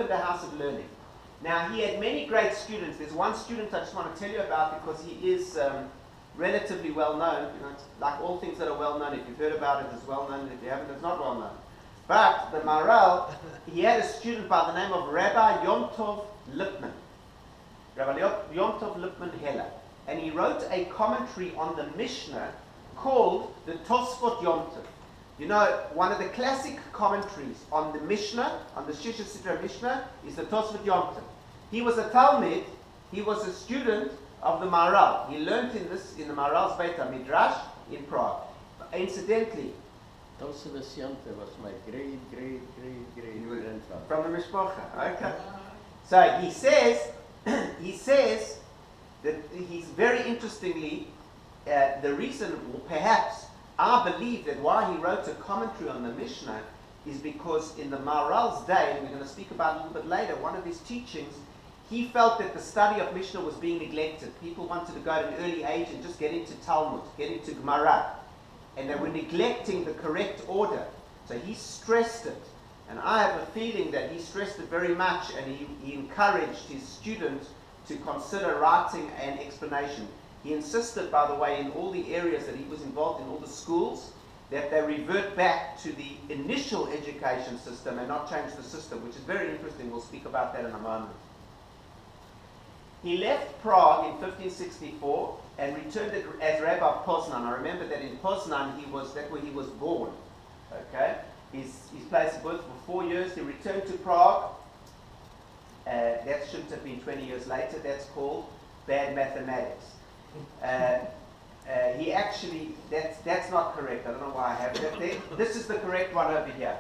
opened a house of learning. Now, he had many great students. There's one student I just want to tell you about because he is relatively well known. You know, it's like all things that are well known. If you've heard about it, it's well known. If you haven't, it's not well known. But the Maharal, he had a student by the name of Rabbi Yom Tov Lipman. Rabbi Yom Tov Lipman Heller. And he wrote a commentary on the Mishnah called the Tosfot Yom Tov. You know, one of the classic commentaries on the Mishnah, on the Shisha Sidra Mishnah, is the Tosfot Yom Tov. He was a Talmid, he was a student of the Maharal. He learned in the Maharal's Beit HaMidrash in Prague. Incidentally, Tosfot Yom Tov was my great grandfather. From the Mishpacha, okay. So he says that he's very interestingly, the reason, perhaps, I believe that why he wrote a commentary on the Mishnah is because in the Maharal's day, and we're going to speak about it a little bit later, one of his teachings, he felt that the study of Mishnah was being neglected. People wanted to go at an early age and just get into Talmud, get into Gemara, and they were neglecting the correct order. So he stressed it, and I have a feeling that he stressed it very much, and he encouraged his students to consider writing an explanation. He insisted, by the way, in all the areas that he was involved in, all the schools, that they revert back to the initial education system and not change the system, which is very interesting. We'll speak about that in a moment. He left Prague in 1564 and returned as Rabbi of Poznan. I remember that in Poznan, that's where he was born. Okay? His place of birth for 4 years. He returned to Prague. That shouldn't have been 20 years later. That's called bad mathematics. He actually, that's not correct. I don't know why I have that there. This is the correct one over here.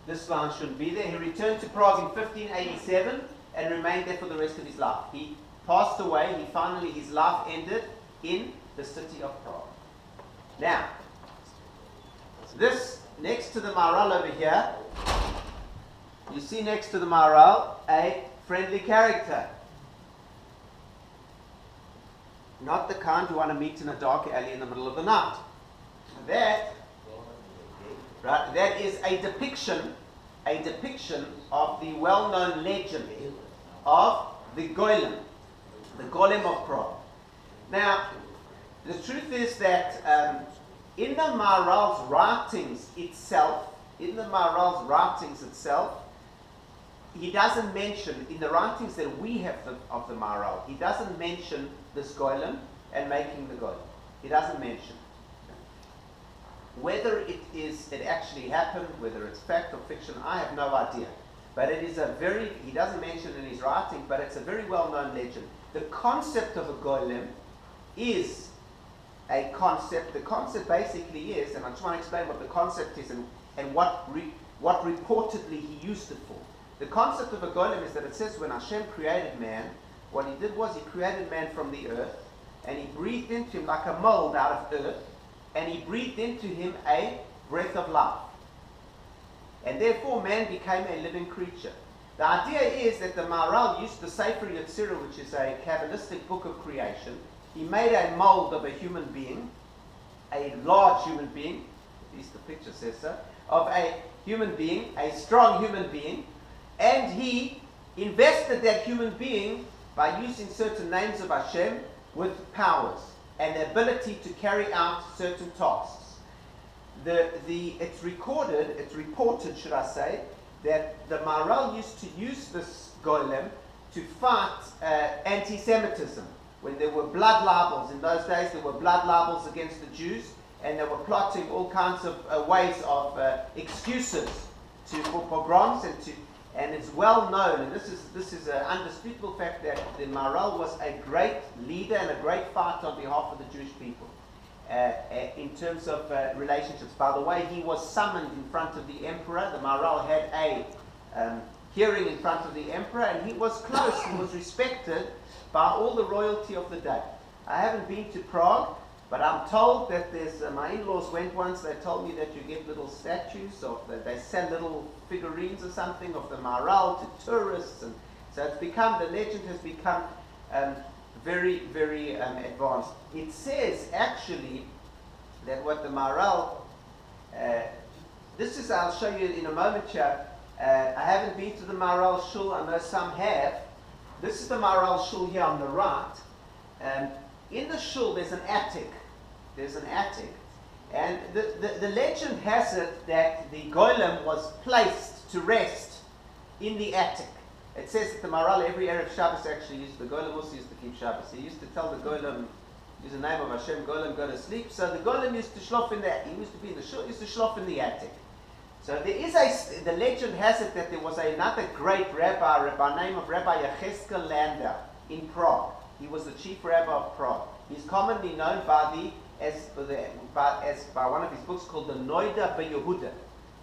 This line shouldn't be there. He returned to Prague in 1587 and remained there for the rest of his life. He passed away. His life ended in the city of Prague. Now, this next to the Maharal over here, you see next to the Maharal a friendly character. Not the kind you want to meet in a dark alley in the middle of the night. That is a depiction of the well-known legend of the Golem of Prague. Now, the truth is that in the Maharal's writings itself, he doesn't mention, in the writings that we have of the Maharal, he doesn't mention this Golem and making the Golem. He doesn't mention. Whether it actually happened, whether it's fact or fiction, I have no idea. But it is he doesn't mention in his writing, but it's a very well-known legend. The concept of a Golem is a concept. The concept basically is, and I just want to explain what the concept is and what reportedly he used it for. The concept of a golem is that it says when Hashem created man, what he did was he created man from the earth, and he breathed into him like a mold out of earth, and he breathed into him a breath of life. And therefore man became a living creature. The idea is that the Maharal used the Sefer Yetzirah, which is a Kabbalistic book of creation. He made a mold of a human being, a large human being, at least the picture says so, of a human being, a strong human being, and he invested that human being by using certain names of Hashem with powers and the ability to carry out certain tasks. It's reported, should I say, that the Maharal used to use this golem to fight anti-Semitism. When there were blood libels, in those days there were blood libels against the Jews, and they were plotting all kinds of ways of excuses for pogroms and it's well known, and this is an undisputable fact, that the Maharal was a great leader and a great fighter on behalf of the Jewish people in terms of relationships. By the way, he was summoned in front of the emperor. The Maharal had a hearing in front of the emperor, and he was close. He was respected by all the royalty of the day. I haven't been to Prague, but I'm told that my in-laws went once. They told me that you get little statues they sell little figurines or something of the Maharal to tourists, and so the legend has become very, very advanced. It says actually that what the Maharal, I'll show you in a moment here, I haven't been to the Maharal Shul. I know some have. This is the Maharal Shul here on the right. In the Shul, there's an attic. There's an attic. And the legend has it that the golem was placed to rest in the attic. It says that the Maharal every Erev Shabbos actually used, the golem also used to keep Shabbos. He used to tell the golem, use the name of Hashem, golem, go to sleep. So the golem used to shlof in that. He used to be in the shul, used to shlof in the attic. So there is the legend has it that there was another great rabbi by name of Rabbi Yecheskel Landau in Prague. He was the chief rabbi of Prague. He's commonly known by one of his books called the Noida B'Yehuda.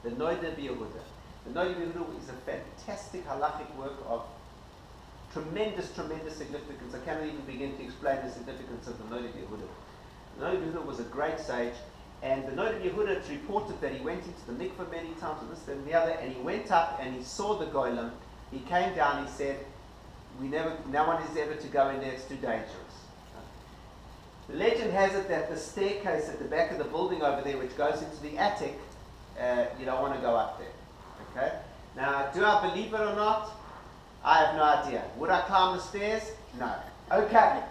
The Noida B'Yehuda. The Noida B'Yehuda is a fantastic halachic work of tremendous significance. I cannot even begin to explain the significance of the Noida B'Yehuda. The Noida B'Yehuda was a great sage, and the Noida B'Yehuda, it's reported that he went into the mikveh many times, and this and the other, and he went up and he saw the golem. He came down, he said, no one is ever to go in there, it's too dangerous. The legend has it that the staircase at the back of the building over there, which goes into the attic, you don't want to go up there. Okay? Now, do I believe it or not? I have no idea. Would I climb the stairs? No. Okay.